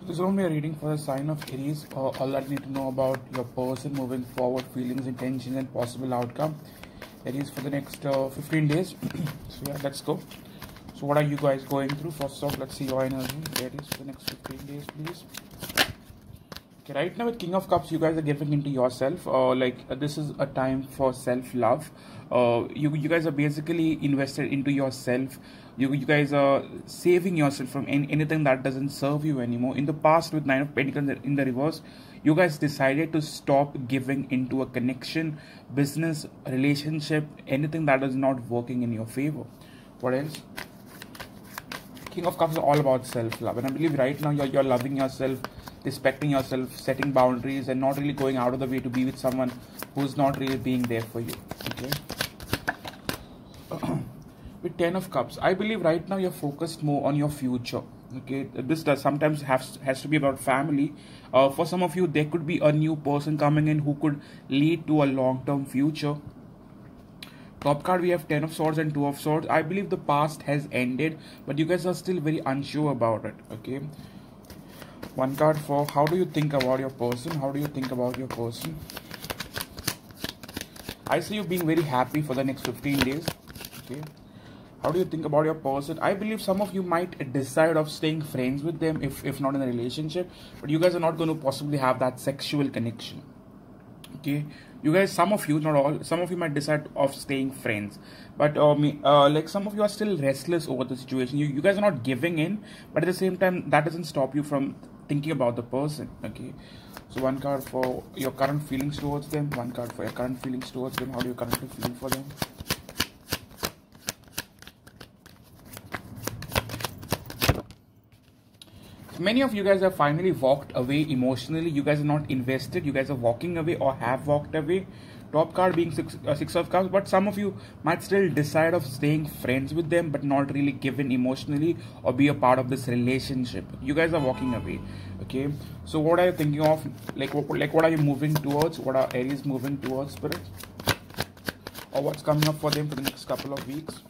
So this is only a reading for the sign of Aries. All that you need to know about your person moving forward, feelings, intentions, and possible outcome. Aries for the next 15 days. So yeah, let's go. So what are you guys going through? First off, let's see your energy. Aries for the next 15 days, please. Okay, right now with King of Cups, you guys are giving into yourself. This is a time for self-love. You guys are basically invested into yourself. You guys are saving yourself from anything that doesn't serve you anymore. In the past, with Nine of Pentacles in the reverse, you guys decided to stop giving into a connection, business, relationship, anything that is not working in your favor. What else? King of Cups is all about self-love, and I believe right now you're loving yourself, respecting yourself, setting boundaries, and not really going out of the way to be with someone who's not really being there for you. Okay. With Ten of Cups, I believe right now you're focused more on your future. Okay, this does sometimes has to be about family. For some of you, there could be a new person coming in who could lead to a long-term future. Top card, we have 10 of Swords and 2 of Swords. I believe the past has ended, but you guys are still very unsure about it. Okay. One card for how do you think about your person? How do you think about your person? I see you being very happy for the next 15 days. Okay. How do you think about your person? I believe some of you might decide of staying friends with them if not in a relationship, but you guys are not going to possibly have that sexual connection. Okay, you guys, some of you, not all, some of you might decide of staying friends, but like some of you are still restless over the situation. You guys are not giving in, but at the same time, that doesn't stop you from thinking about the person. Okay, so one card for your current feelings towards them, one card for your current feelings towards them. How do you currently feel for them? Many of you guys have finally walked away emotionally. You guys are not invested. You guys are walking away or have walked away. Top card being six of Cups, but some of you might still decide of staying friends with them, but not really given emotionally or be a part of this relationship. You guys are walking away. Okay, so what are you thinking of? What are you moving towards? What are Aries moving towards, Spirit? Or what's coming up for them for the next couple of weeks?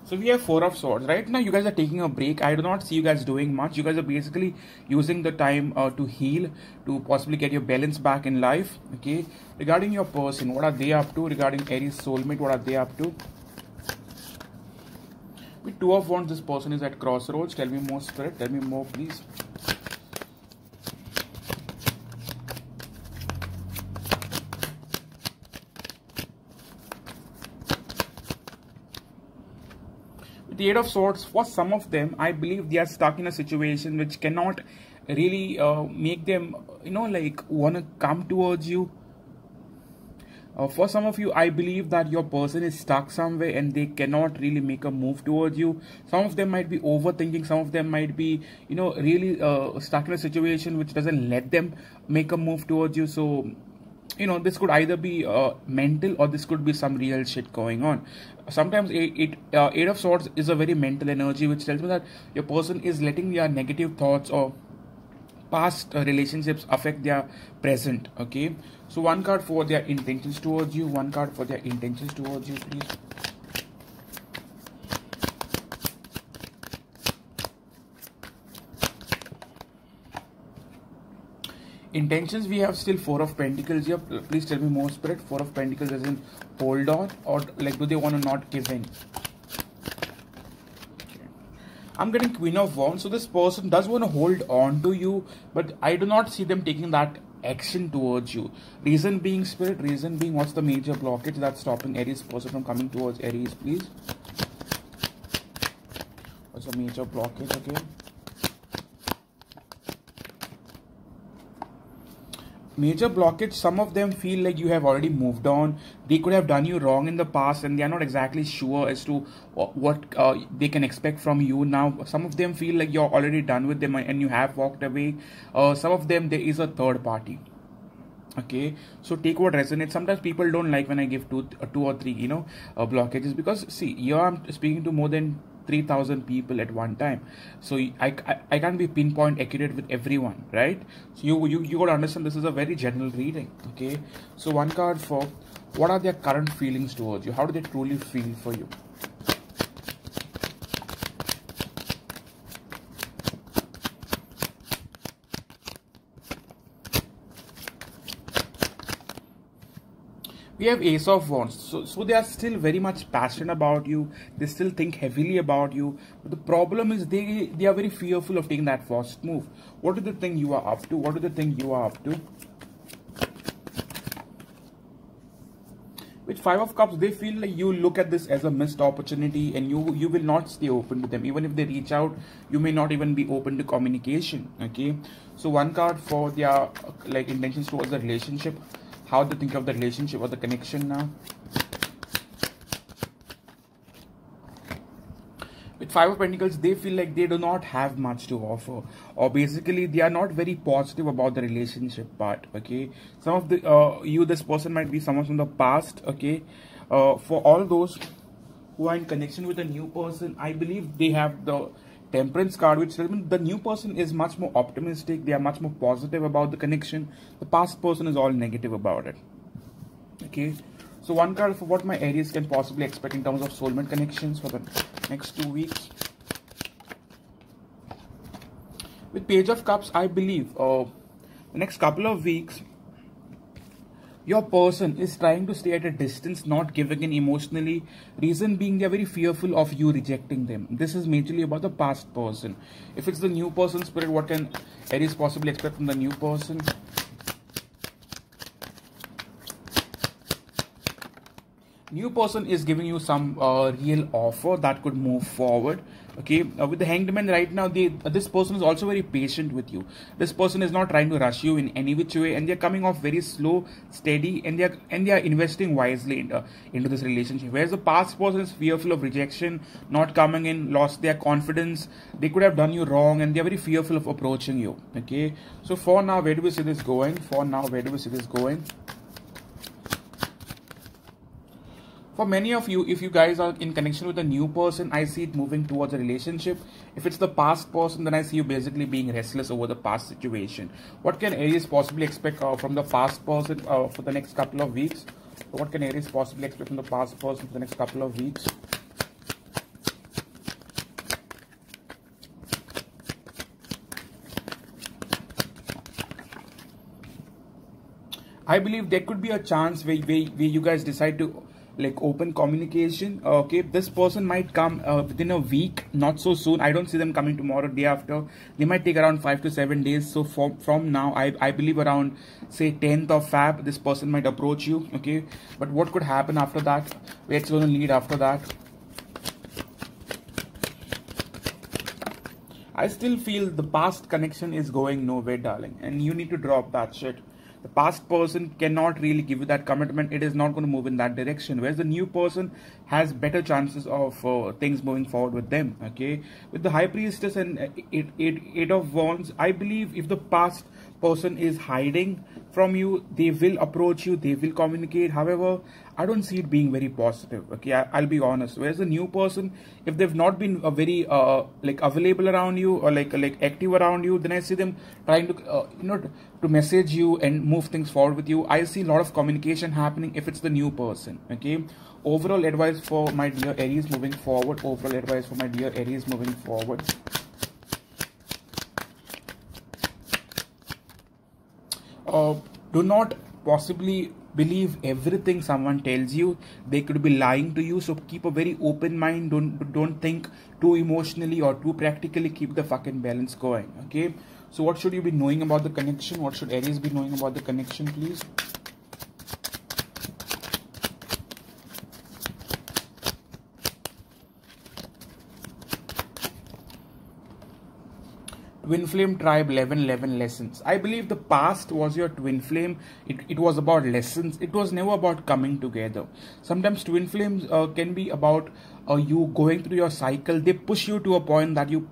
So we have 4 of Swords. Right now you guys are taking a break. I do not see you guys doing much. You guys are basically using the time to heal, to possibly get your balance back in life. Okay. Regarding your person, what are they up to? Regarding Aries soulmate, what are they up to? With 2 of Wands, this person is at crossroads. Tell me more, Spirit. Tell me more, please. The 8 of Swords, for some of them, I believe they are stuck in a situation which cannot really make them, want to come towards you. For some of you, I believe that your person is stuck somewhere and they cannot really make a move towards you. Some of them might be overthinking. Some of them might be, really stuck in a situation which doesn't let them make a move towards you. So, this could either be mental or this could be some real shit going on. Sometimes 8 of Swords is a very mental energy, which tells me that your person is letting their negative thoughts or past relationships affect their present. Okay, so one card for their intentions towards you, one card for their intentions towards you, please. Intentions, we have still 4 of Pentacles here. Please tell me more, Spirit. 4 of Pentacles as in hold on, or like do they want to not give in? Okay. I'm getting Queen of Wands. So this person does want to hold on to you, but I do not see them taking that action towards you. Reason being, Spirit, reason being, what's the major blockage that's stopping Aries person from coming towards Aries, please? What's the major blockage again? Major blockage, some of them feel like you have already moved on. They could have done you wrong in the past and they are not exactly sure as to what they can expect from you now. Some of them feel like you're already done with them and you have walked away. Some of them, there is a third party. Okay, so take what resonates. Sometimes people don't like when I give two or three, blockages, because see, here I'm speaking to more than 3,000 people at one time, so I can't be pinpoint accurate with everyone, right? So you got to understand this is a very general reading. Okay, so one card for what are their current feelings towards you? How do they truly feel for you? We have Ace of Wands. So they are still very much passionate about you. They still think heavily about you. But the problem is they are very fearful of taking that first move. What do they think you are up to? What do they think you are up to? With Five of Cups, they feel like you look at this as a missed opportunity, and you will not stay open to them. Even if they reach out, you may not even be open to communication. Okay, so one card for their like intentions towards the relationship, how they think of the relationship or the connection now. With Five of Pentacles, they feel like they do not have much to offer, or basically they are not very positive about the relationship part. Okay, some of the this person might be someone from the past. Okay, for all those who are in connection with a new person, I believe they have the Temperance card, which tells me the new person is much more optimistic. They are much more positive about the connection. The past person is all negative about it. Okay, so one card for what my Aries can possibly expect in terms of soulmate connections for the next 2 weeks. With Page of Cups, I believe the next couple of weeks, your person is trying to stay at a distance, not giving in emotionally. Reason being, they are very fearful of you rejecting them. This is majorly about the past person. If it's the new person spirit, what can Aries possibly expect from the new person? New person is giving you some real offer that could move forward. Okay, with the Hanged Man right now, this person is also very patient with you. This person is not trying to rush you in any which way, and they're coming off very slow, steady, and they are investing wisely into this relationship. Whereas the past person is fearful of rejection, not coming in, lost their confidence. They could have done you wrong, and they're very fearful of approaching you. Okay, so for now, where do we see this going? For many of you, if you guys are in connection with a new person, I see it moving towards a relationship. If it's the past person, then I see you basically being restless over the past situation. What can Aries possibly expect from the past person for the next couple of weeks? What can Aries possibly expect from the past person for the next couple of weeks? I believe there could be a chance where you guys decide to like open communication. Okay, this person might come within a week, not so soon. I don't see them coming tomorrow, day after. They might take around 5 to 7 days. So from now, I believe around say 10th of Feb, this person might approach you. Okay, but what could happen after that? Where it's going to lead after that? I still feel the past connection is going nowhere, darling, and you need to drop that shit. The past person cannot really give you that commitment. It is not going to move in that direction. Whereas the new person has better chances of things moving forward with them. Okay, with the High Priestess and Eight of Wands, I believe if the past person is hiding from you, they will approach you, they will communicate. However, I don't see it being very positive. Okay, I'll be honest. Whereas the new person, if they've not been very like available around you or like active around you, then I see them trying to to message you and move things forward with you. I see a lot of communication happening if it's the new person. Okay, overall advice for my dear Aries moving forward. Do not possibly believe everything someone tells you. They could be lying to you, so keep a very open mind. Don't think too emotionally or too practically. Keep the fucking balance going. Okay, so what should you be knowing about the connection? What should Aries be knowing about the connection, please? Twin Flame Tribe 11 lessons. I believe the past was your twin flame. It was about lessons. It was never about coming together. Sometimes twin flames can be about you going through your cycle. They push you to a point that you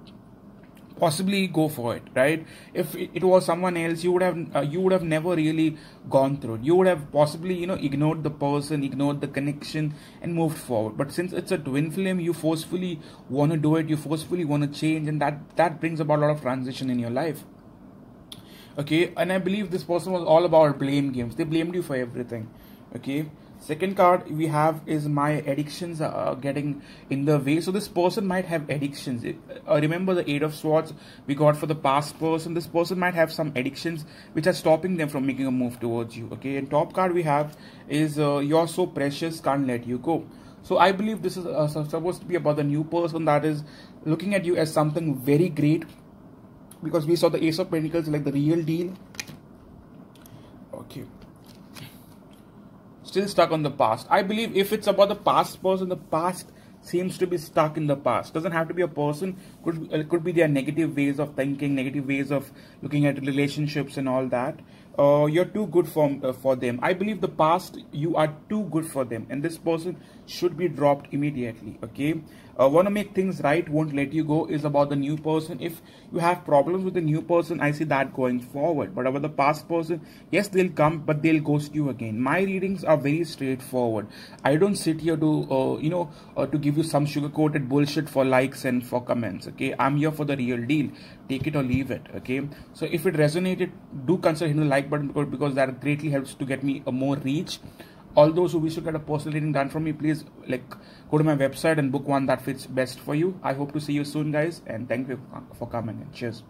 possibly go for it, right? If it was someone else, you would have never really gone through it. You would have possibly ignored the person, ignored the connection, and moved forward. But since it's a twin flame, you forcefully want to do it, you forcefully want to change, and that brings about a lot of transition in your life. Okay, and I believe this person was all about blame games. They blamed you for everything. Okay, second card we have is my addictions are getting in the way. So this person might have addictions. Remember the Eight of Swords we got for the past person. This person might have some addictions which are stopping them from making a move towards you. Okay, and top card we have is you're so precious, can't let you go. So I believe this is supposed to be about the new person that is looking at you as something very great, because we saw the Ace of Pentacles like the real deal. Okay, still stuck on the past. I believe if it's about the past person, the past seems to be stuck in the past. Doesn't have to be a person, could be their negative ways of thinking, negative ways of looking at relationships and all that. You're too good for them. I believe the past, you are too good for them, and this person should be dropped immediately. Okay, want to make things right, won't let you go is about the new person. If you have problems with the new person, I see that going forward. But about the past person, yes, they'll come, but they'll ghost you again. My readings are very straightforward. I don't sit here to to give you some sugar-coated bullshit for likes and for comments. Okay, I'm here for the real deal. Take it or leave it. Okay, so if it resonated, do consider hitting the like button, because that greatly helps to get me a more reach. All those who wish to get a personal reading done from me, please go to my website and book one that fits best for you. I hope to see you soon, guys, and thank you for coming in. Cheers.